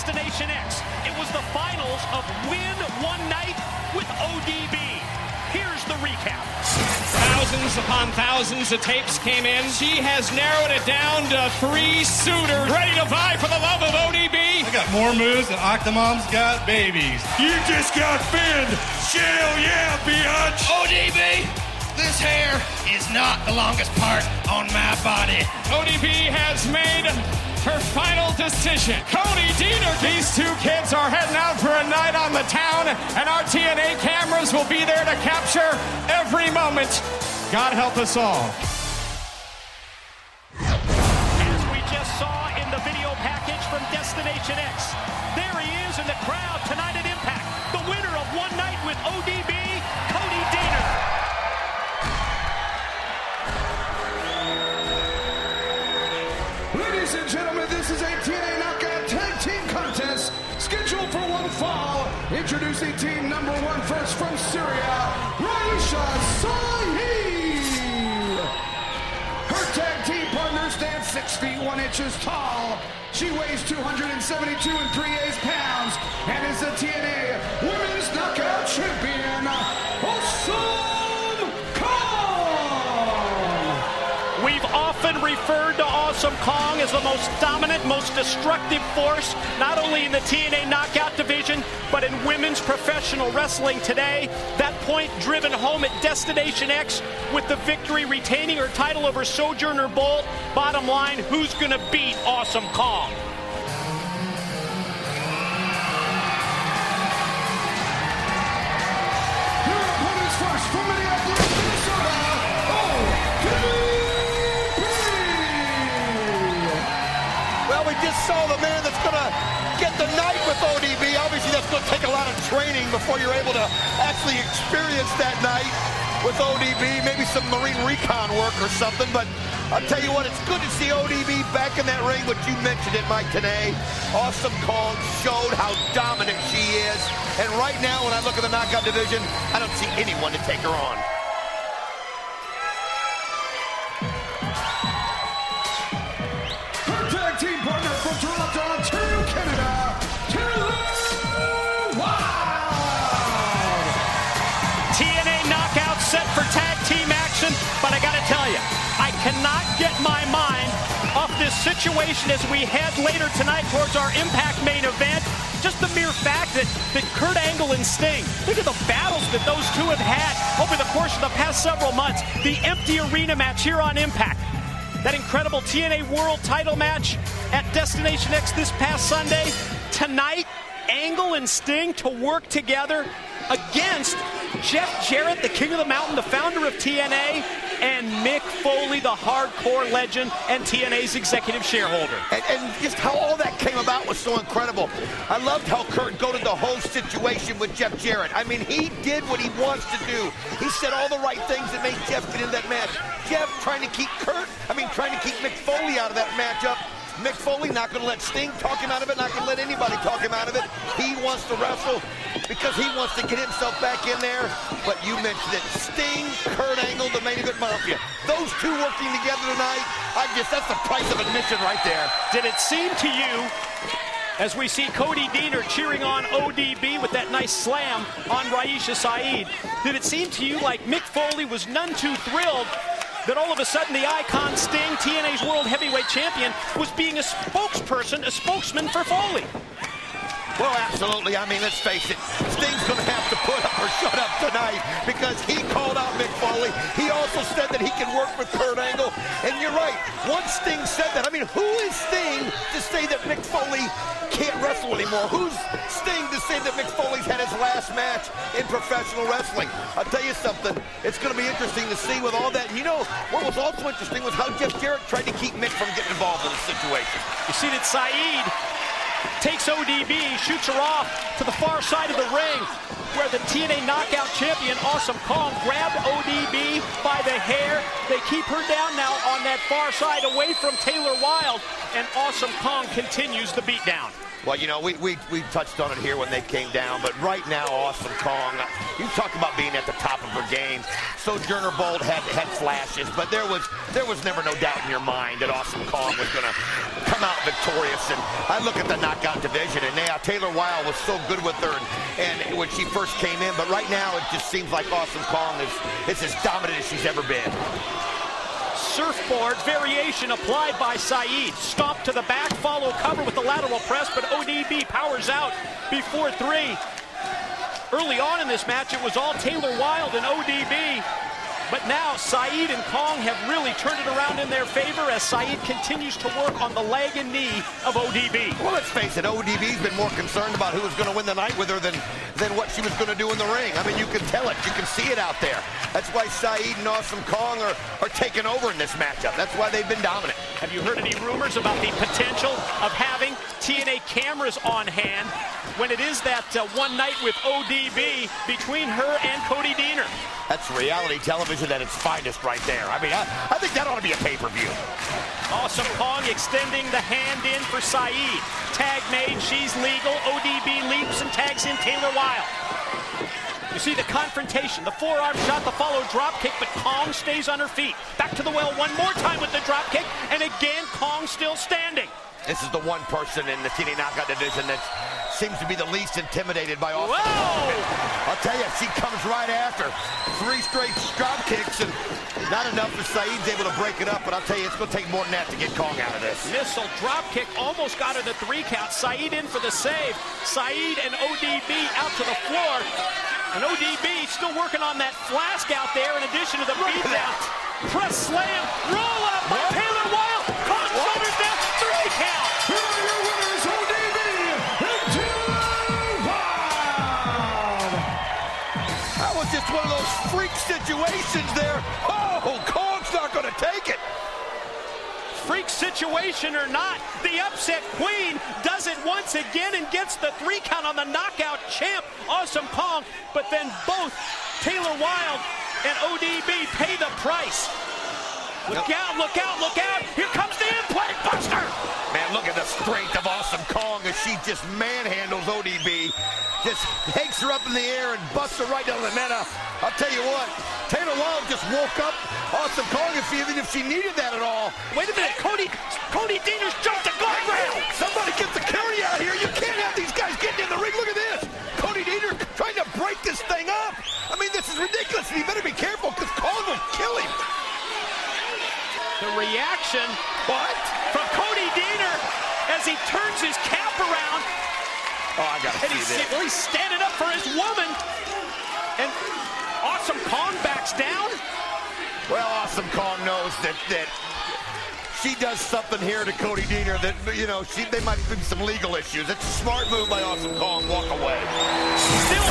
Destination X. It was the finals of Win One Night with ODB. Here's the recap. Thousands upon thousands of tapes came in. She has narrowed it down to 3 suitors ready to vie for the love of ODB. I got more moves than Octomom's got babies. You just got finned. Shell yeah, bitch. ODB, this hair is not the longest part on my body. ODB has made her final decision. Cody Deaner. These 2 kids are heading out for a night on the town, and our TNA cameras will be there to capture every moment. God help us all. As we just saw in the video package from Destination X, there he is in the crowd tonight at Impact. The winner of One Night with ODB, Cody Deaner. Ladies and gentlemen, this is a TNA Knockout Tag Team Contest scheduled for one fall. Introducing team number 1 first from Syria, Raisha Saeed. Her tag team partner stands 6 feet 1 inches tall. She weighs 272 3/8 pounds and is the TNA Women's Knockout Champion, Awesome Kong. We've often referred to Awesome Kong as the most dominant, most destructive force, not only in the TNA Knockout division, but in women's professional wrestling today. That point driven home at Destination X with the victory, retaining her title over Sojourner Bolt. Bottom line, who's going to beat Awesome Kong? Your opponents first from Minneapolis, Minnesota, Well, we just saw the man that's going to get the night with ODB. Obviously, that's going to take a lot of training before you're able to actually experience that night with ODB. Maybe some Marine Recon work or something. But I'll tell you what, it's good to see ODB back in that ring, but you mentioned it, Mike, today. Awesome Kong showed how dominant she is. And right now, when I look at the knockout division, I don't see anyone to take her on. team partner from Toronto, Ontario, Canada, Wilde. TNA Knockout set for tag team action, but I gotta tell you, I cannot get my mind off this situation as we head later tonight towards our Impact main event. Just the mere fact that Kurt Angle and Sting, think of the battles that those 2 have had over the course of the past several months. The empty arena match here on Impact. That incredible TNA World title match at Destination X this past Sunday. Tonight, Angle and Sting to work together against Jeff Jarrett, the King of the Mountain, the founder of TNA, and Mick Foley, the hardcore legend and TNA's executive shareholder. And just how all that came about was so incredible. I loved how Kurt goaded the whole situation with Jeff Jarrett. I mean, he did what he wants to do. He said all the right things that made Jeff get in that match. Jeff trying to keep Mick Foley out of that matchup. Mick Foley not going to let Sting talk him out of it, not going to let anybody talk him out of it. He wants to wrestle because he wants to get himself back in there. But you mentioned it, Sting, Kurt Angle, the Main Event Mafia. Those 2 working together tonight, that's the price of admission right there. Did it seem to you, as we see Cody Deaner cheering on ODB with that nice slam on Raisha Saeed, did it seem to you like Mick Foley was none too thrilled that all of a sudden the icon Sting, TNA's World Heavyweight Champion, was being a spokesperson, a spokesman for Foley? Well, absolutely. I mean, let's face it, Sting's going to have to put up or shut up tonight because he called out Mick Foley. He also said that he can work with Kurt Angle. And you're right, once Sting said that, I mean, who is Sting to say that Mick Foley can't wrestle anymore? Who's Sting to say that Mick Foley's had his last match in professional wrestling? I'll tell you something, it's going to be interesting to see with all that. And you know, what was also interesting was how Jeff Jarrett tried to keep Mick from getting involved in the situation. You see that Saeed takes ODB, shoots her off to the far side of the ring, where the TNA Knockout Champion, Awesome Kong, grabbed ODB by the hair. They keep her down now on that far side away from Taylor Wilde, and Awesome Kong continues the beatdown. Well, you know, we touched on it here when they came down, but right now, Awesome Kong, you talk about being at the top of her game. Sojourner Bolt had flashes, but there was never no doubt in your mind that Awesome Kong was going to come out victorious. And I look at the knockout division, and Taylor Wilde was so good with her and when she first came in, but right now it just seems like Awesome Kong is as dominant as she's ever been. Surfboard variation applied by Saeed. Stomp to the back, follow cover with the lateral press, but ODB powers out before 3. Early on in this match, it was all Taylor Wilde and ODB. But now Saeed and Kong have really turned it around in their favor as Saeed continues to work on the leg and knee of ODB. Well, let's face it, ODB's been more concerned about who was going to win the night with her than what she was going to do in the ring. I mean, you can tell it. You can see it out there. That's why Saeed and Awesome Kong are taking over in this matchup. That's why they've been dominant. Have you heard any rumors about the potential of having TNA cameras on hand when it is that one night with ODB between her and Cody Deaner? That's reality television at its finest right there. I mean, I think that ought to be a pay-per-view. Awesome Kong extending the hand in for Saeed. Tag made, she's legal. ODB leaps and tags in Taylor Wilde. You see the confrontation, the forearm shot, the follow drop kick, but Kong stays on her feet. Back to the well one more time with the drop kick, and again, Kong still standing. This is the one person in the TNA Knockout division that seems to be the least intimidated by Awesome Kong. I'll tell you, she comes right after. 3 straight drop kicks, and not enough for Saeed's able to break it up, but I'll tell you, it's going to take more than that to get Kong out of this. Missile drop kick almost got her the 3 count. Saeed in for the save. Saeed and ODB out to the floor. And ODB still working on that flask out there in addition to the beatdown. Press slam, roll up by Taylor Wilde. Kong shoulders down, 3 count. Here are your winners, ODB and Taylor Wilde. That was just one of those freak situations there. Oh, Kong's not going to take it. Freak situation or not, the upset queen does it once again and gets the 3 count on the knockout champ, Awesome Kong. But then both Taylor Wilde and ODB pay the price. Look out, look out, look out. Here comes the implant buster. Man, look at the strength of Awesome Kong as she just manhandles ODB. Just takes her up in the air and busts her right down the net. I'll tell you what, Taylor Wilde just woke up Awesome Kong even if she needed that at all. Wait a minute, Cody Deaner's jumped the guardrail. Somebody get the carry out here. You can't have these guys getting in the ring. Look at this. Cody Deaner trying to break this thing up. I mean, this is ridiculous. You better be careful because Kong will kill him. The reaction from Cody Deaner as he turns his cap around. Oh, I gotta see this. Well, he's standing up for his woman. And Awesome Kong backs down. Well, Awesome Kong knows that she does something here to Cody Deaner that, you know, they might be some legal issues. It's a smart move by Awesome Kong. Walk away. Still